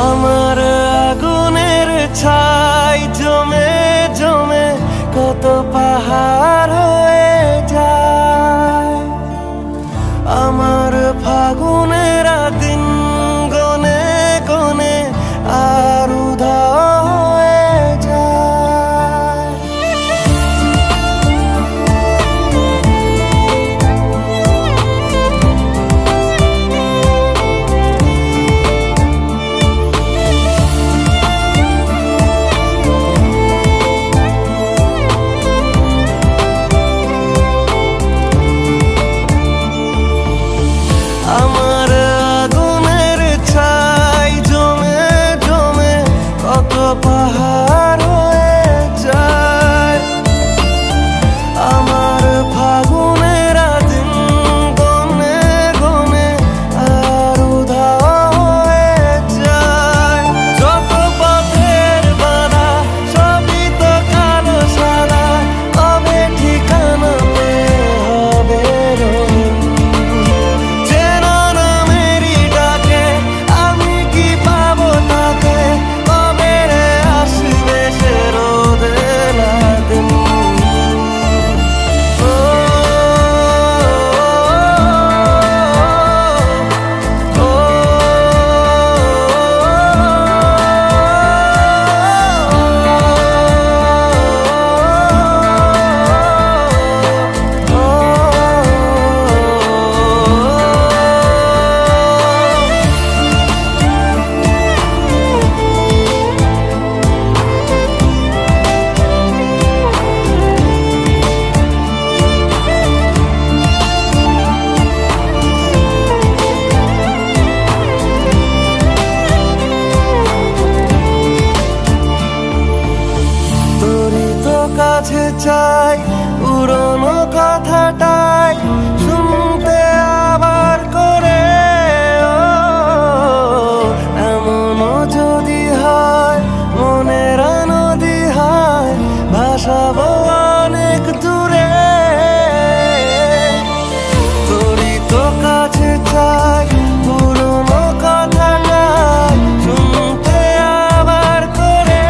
আমার আগুনের ছাই জমে জমে কত পাহাড় হয়ে যায়। আমার ফাগুনের দিন গনে গনে আর উধাও হয়ে যায়। আমার আগুনের ছাই জমে জমে কত পাহাড় হয়ে যায়। আমার ফাগুনের দিন গনে গনে আর উধাও হয়ে যায়। যত পথের বাধা সবই তো কালো সাদা, কবে ঠিকানা পেয়ে হবে রঙিন। কাছে চাই পুরনো কথাটাই শুনতে আবার করে। এমনও যদি হয় মনের নদী হয় ভাসাবো অনেক দূরে। তোরই তো কাছে চাই পুরনো কথাটাই শুনতে আবার করে।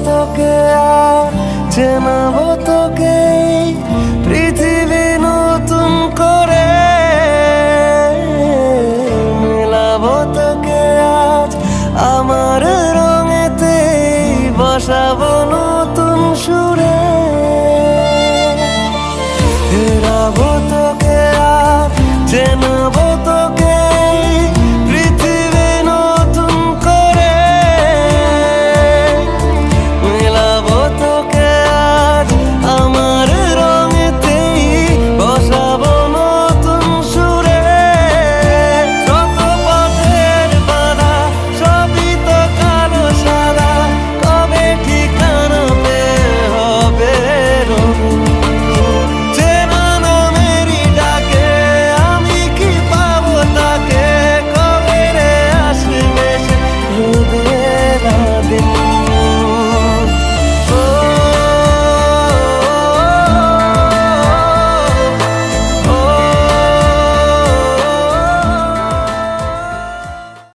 তোকে আর চেনাবো তোকে পৃথিবী নতুন করে। মেলাবো তোকে আজ আমার রঙেতে বসাবো নতুন সুরে। ফেরাবো তোকে আর চেনা